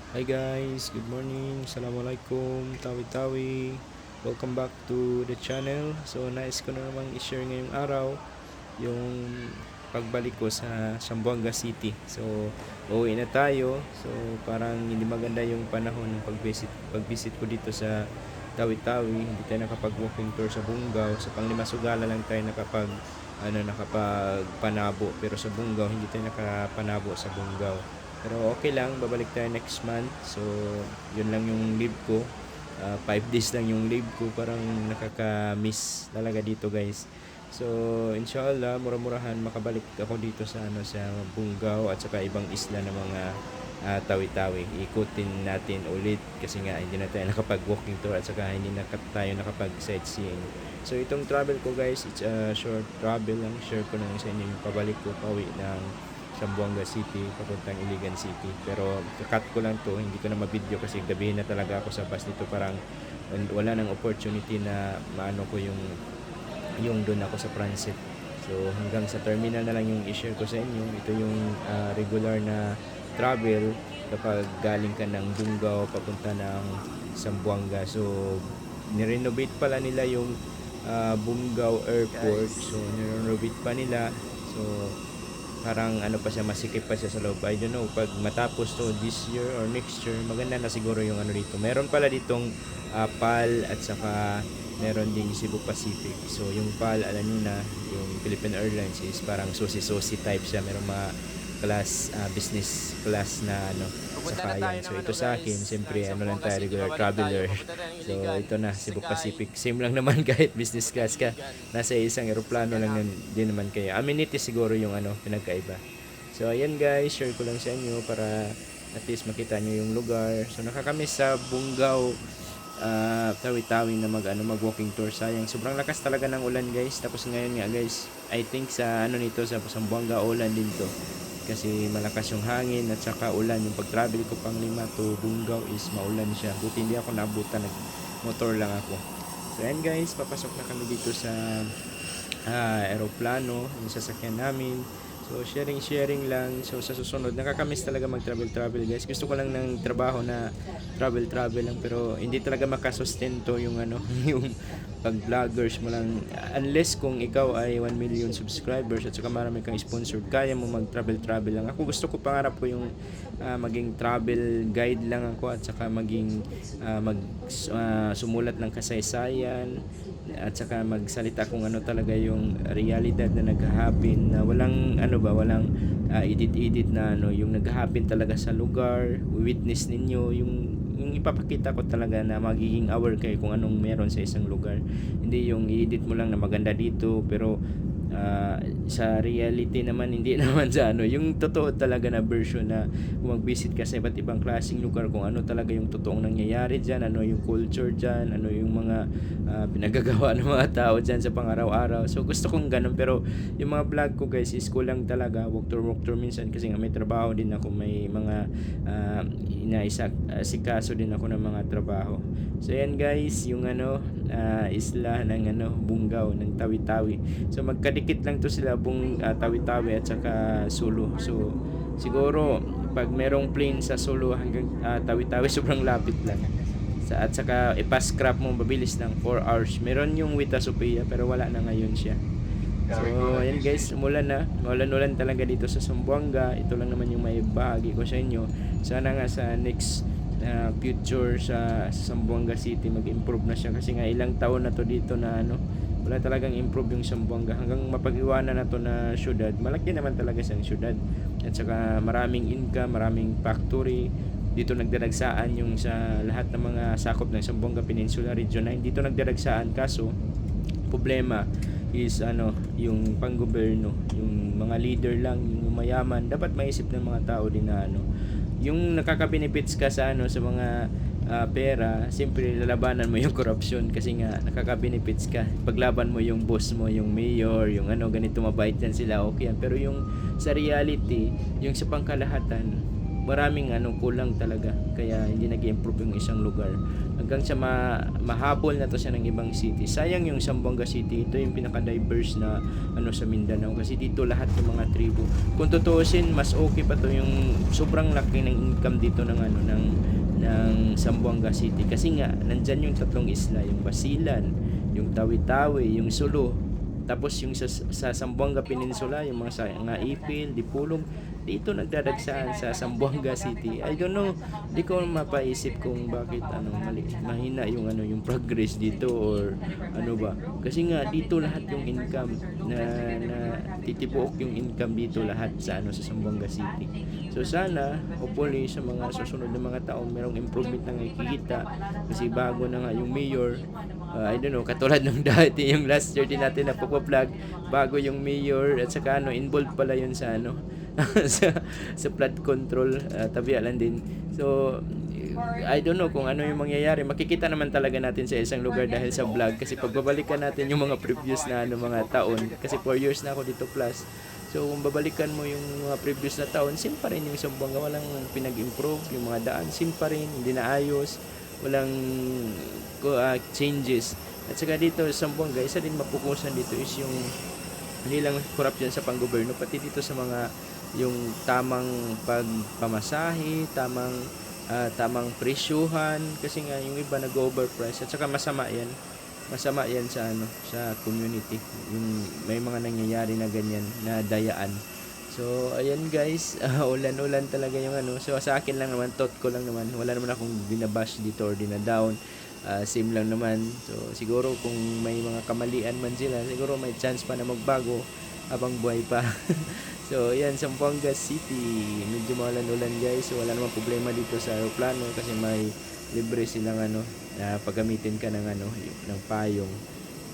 Hi guys, good morning. Assalamualaikum, tawi-tawi. Welcome back to the channel. So, nais ko na namang i-share ngayong araw yung pagbalik ko sa Zamboanga City. So, uuwi na tayo. So, parang hindi maganda yung panahon ng pag-visit ko dito sa Tawi-Tawi. Hindi tayo nakapag-walking tour sa Bungaw. Sa Panglimasugal lang tayo nakapagpanabo. Pero sa Bungaw, hindi tayo nakapanabo sa Bungaw. Pero okay lang, babalik tayo next month. So, yun lang yung leave ko. 5 days lang yung leave ko. Parang nakaka-miss talaga dito guys. So, inshallah, mura-murahan makabalik ako dito sa Bungaw at saka ibang isla ng mga tawi-tawi. Ikutin natin ulit kasi nga hindi na tayo nakapag-walking tour at saka hindi na tayo nakapag-sightseeing. So, itong travel ko guys, it's a short travel lang. Share ko lang sa inyo yung pabalik ko pauwi ng Zamboanga City papuntang Iligan City. Pero cut ko lang to, hindi ko na ma-video kasi gabi na talaga ako sa bus dito. Parang wala nang opportunity na maano ko yung doon ako sa transit. So hanggang sa terminal na lang yung i-share ko sa inyo. Ito yung regular na travel kapag galing ka ng Bungaw papunta ng Zamboanga. So nirenovate pala nila yung Bungaw Airport. So nirenovate pa nila. So parang ano pa siya, masikip pa siya sa loob. I don't know, pag matapos to this year or next year, maganda na siguro yung ano dito. Meron pala ditong PAL at saka meron ding Cebu Pacific. So yung PAL, alam niyo na, yung Philippine Airlines is parang susi-susi type siya. Meron mga class, business class na ano, Pupunta na tayo sakayan. So ng ito ano sa akin, guys, ng siyempre ano lang Zamboanga tayo, City. regular Babalik tayo. traveler. Pupunta tayo ng So Iligan, ito na, Cebu Sakay, Pacific. Same lang naman kahit business class ka. Iligan. Nasa isang eroplano Sasakyan lang namin. din naman kayo. Amenities siguro yung ano, pinagkaiba. So ayan guys, share ko lang sa inyo para at least makita nyo yung lugar. So nakakamiss sa Bungaw, Tawi-Tawi na mag walking tour. Sayang, sobrang lakas talaga ng ulan guys. Tapos ngayon nga guys, I think sa ano nito sa Zamboanga ulan din to. Kasi malakas yung hangin at saka ulan. Yung pag-travel ko pang Lima to Bungaw is maulan siya. Buti hindi ako nabutan, nag-motor lang ako. So ayan guys, papasok na kami dito sa aeroplano, yung sasakyan namin. So sharing lang. So sa susunod, nakakamiss talaga mag-travel guys. Gusto ko lang ng trabaho na travel lang, pero hindi talaga makasustento yung ano, yung pag-vloggers mo lang, unless kung ikaw ay 1 million subscribers at saka marami kang sponsored, kaya mo mag-travel lang. Ako gusto ko, pangarap ko yung maging travel guide lang ako at saka maging sumulat ng kasaysayan at saka magsalita kung ano talaga yung realidad na nag-happen, na walang edit na ano, yung nag-happen talaga sa lugar. Witness ninyo yung ipapakita ko talaga na magiging aware kayo kung anong meron sa isang lugar. Hindi yung i-edit mo lang na maganda dito pero sa reality naman hindi naman sa ano, yung totoo talaga na version, na kung mag-visit ka sa iba't ibang klaseng lugar, kung ano talaga yung totoong nangyayari dyan, ano yung culture dyan, ano yung mga pinagagawa ng mga tao dyan sa pang-araw-araw. So gusto kong ganun, pero yung mga vlog ko guys is kulang talaga, walk tour minsan kasi nga may trabaho din ako, may mga sikaso din ako ng mga trabaho. So yan guys, yung ano, isla ng ano, Bungaw ng Tawi-Tawi. So magkadikit lang to sila, Tawi-Tawi at saka Sulu. So siguro pag merong plane sa Sulu hanggang Tawi-Tawi, sobrang lapit lang. At saka ipa-scrap mo mabilis lang, 4 hours. Meron yung Wita Sophia pero wala na ngayon siya. So ayan guys, umulan na. Maulan-ulan talaga dito sa Zamboanga. Ito lang naman yung may bahagi ko sa inyo. Sana nga sa next future sa Zamboanga City mag-improve na siya, kasi nga ilang taon na to dito na ano, wala talagang improve yung Zamboanga. Hanggang mapag-iwanan na to na syudad. Malaki naman talaga siyang syudad. At saka maraming income, maraming factory. Dito nagdadagsaan yung sa lahat ng mga sakop ng Zamboanga Peninsula Region 9. Dito nagdadagsaan, kaso problema is ano, yung panggobyerno, yung mga leader lang, yung mayaman. Dapat maisip ng mga tao din na ano, yung nakaka-benefits ka sa ano, sa mga pera, siyempre lalabanan mo yung corruption kasi nga nakaka-benefits ka. Paglaban mo yung boss mo, yung mayor, yung ano, ganito, mabait yan sila, okay yan. Pero yung sa reality, yung sa pangkalahatan, maraming kulang talaga, kaya hindi nag-improve yung isang lugar hanggang sa mahabol na to siya ng ibang city. Sayang yung Zamboanga City, ito yung pinaka-diverse na sa Mindanao, kasi dito lahat ng mga tribo. Kung tutuusin, mas okay pa to, yung sobrang laki ng income dito ng Zamboanga City, kasi nga nandyan yung tatlong isla, yung Basilan, yung Tawi-Tawi, yung Sulu. Tapos yung sa Zamboanga Peninsula, yung mga Ipil, Dipolog, dito nagdadagsaan sa Zamboanga City. I don't know, di ko mapaisip kung bakit mahina yung progress dito, or ba. Kasi nga dito lahat yung income na titibuok yung income dito lahat sa sa Zamboanga City. So sana hopefully sa mga susunod na mga taon merong improvement na nakikita, kasi bago na nga yung mayor. I don't know, katulad ng dati yung last year din natin na pagpa-vlog, bago yung mayor, at saka involved pala yun sa sa flood control, tabialan din. So I don't know kung ano yung mangyayari. Makikita naman talaga natin sa isang lugar dahil sa vlog, kasi pagbabalikan natin yung mga previous na mga taon, kasi 4 years na ako dito plus. So kung babalikan mo yung mga previous na taon, same pa rin yung Zamboanga, walang pinag-improve, yung mga daan same pa rin, hindi naayos, walang changes. At saka dito sa Zamboanga, isa din mapukusan dito is yung hindi lang corruption sa panggobyerno, pati dito sa mga yung tamang pagpamasahe, tamang presyuhan, kasi nga yung iba nag-overprice, at saka masama yan sa community, yung may mga nangyayari na ganyan na dayaan. So ayan guys, ulan talaga yung so sa akin lang naman, thought ko lang naman, wala naman akong binabash dito or dinadown. Same lang naman. So siguro kung may mga kamalian man sila, siguro may chance pa na magbago habang buhay pa. So yan, Zamboanga City, medyo maulan-ulan guys. So wala namang problema dito sa aeroplano, kasi may libre silang paggamitin ka ng ng payong.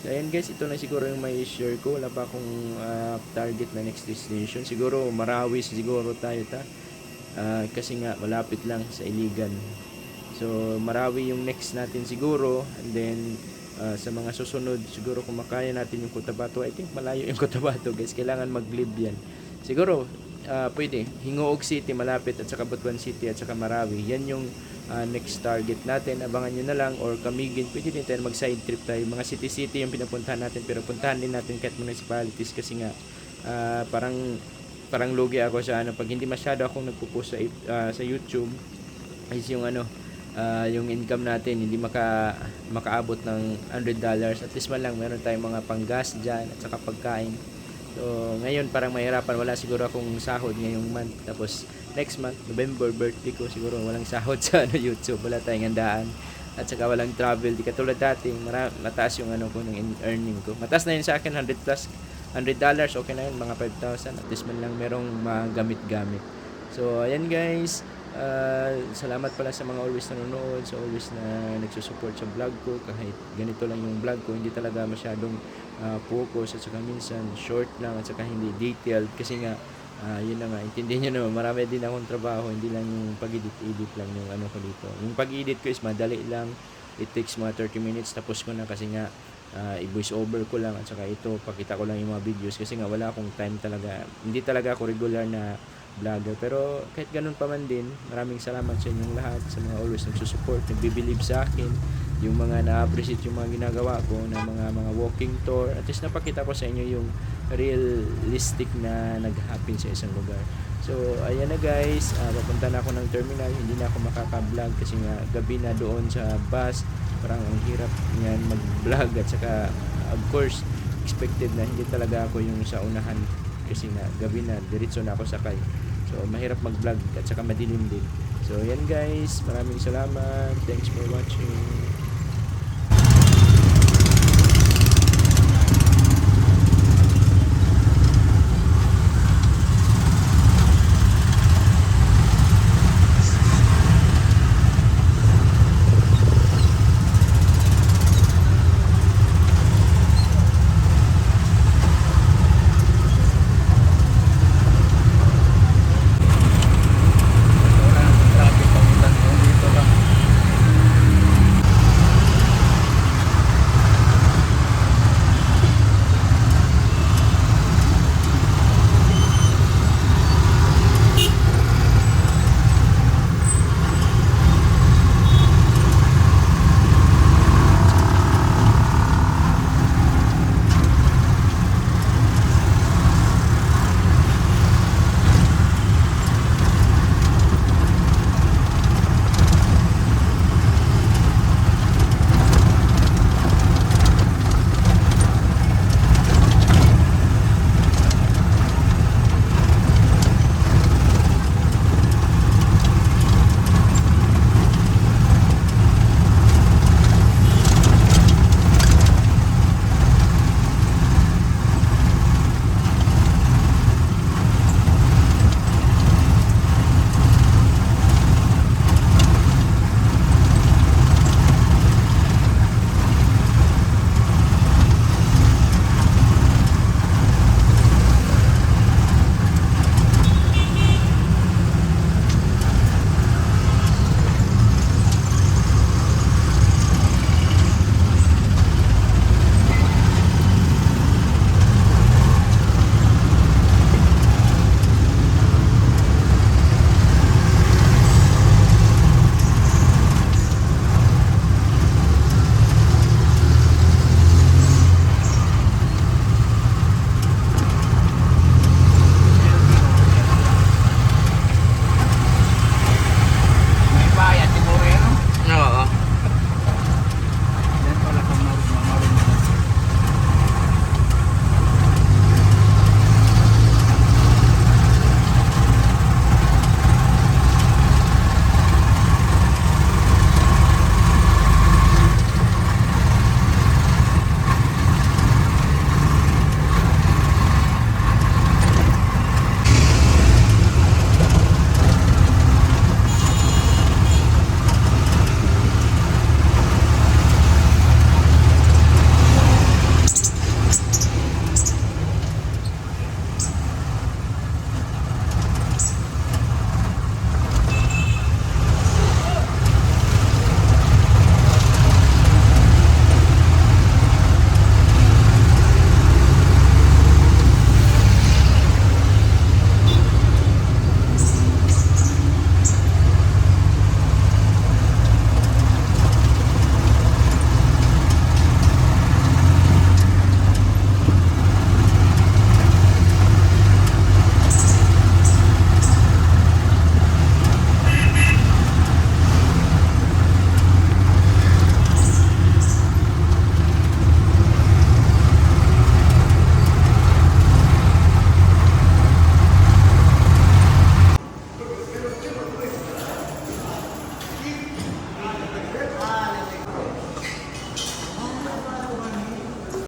So ayan guys, ito na siguro yung may share ko. Wala pa akong target na next destination. Siguro Marawi siguro tayo kasi nga malapit lang sa Iligan. So Marawi yung next natin siguro, and then sa mga susunod siguro kung makaya natin yung Cotabato. I think malayo yung Cotabato guys, kailangan mag-live yan. Siguro pwede Hingoog City malapit, at saka Butuan City, at saka Marawi. Yan yung next target natin. Abangan nyo na lang, or Camiguin, pwede din tayo mag side trip tayo. Mga city yung pinapuntahan natin, pero puntahan din natin kahit municipalities, kasi nga parang lugi ako sa pag hindi masyado akong nagpo-post sa YouTube, is yung yung income natin hindi makaabot ng $100. At least man lang meron tayong mga panggas dyan, at saka pagkain. So ngayon parang mahirapan, wala siguro akong sahod ngayong month, tapos next month November, birthday ko, siguro walang sahod sa YouTube, wala tayong handaan, at saka walang travel. Di katulad dati, mataas yung ko ng earning ko, mataas na yun sa akin, $100+, okay na yun, mga 5,000, at least man lang merong magamit-gamit. So ayan guys, salamat pala sa mga always nanonood, sa always na nagsusupport sa vlog ko. Kahit ganito lang yung vlog ko, hindi talaga masyadong focus, at saka minsan short lang, at saka hindi detailed, kasi nga yun na nga, intindihin nyo naman, marami din akong trabaho, hindi lang yung pag-edit lang yung ko dito. Yung pag-edit ko is madali lang, it takes mga 30 minutes, tapos ko na, kasi nga i-voice over ko lang, at saka ito pakita ko lang yung mga videos, kasi nga wala akong time talaga, hindi talaga ako regular na vlogger. Pero kahit ganun pa man din, maraming salamat sa inyong lahat, sa mga always nagsusupport, nagbibilieve sa akin, yung mga na-appreciate yung mga ginagawa ko na mga walking tour. At least napakita ko sa inyo yung realistic na nag-happen sa isang lugar. So ayan na guys, papunta na ako ng terminal, hindi na ako makaka-vlog kasi nga gabi na doon sa bus, parang ang hirap niyan mag-vlog, at saka of course expected na hindi talaga ako yung sa unahan, kasi nga gabi na, diretso na ako sakay. So mahirap mag-vlog, at saka madilim din. So yan guys, maraming salamat, thanks for watching.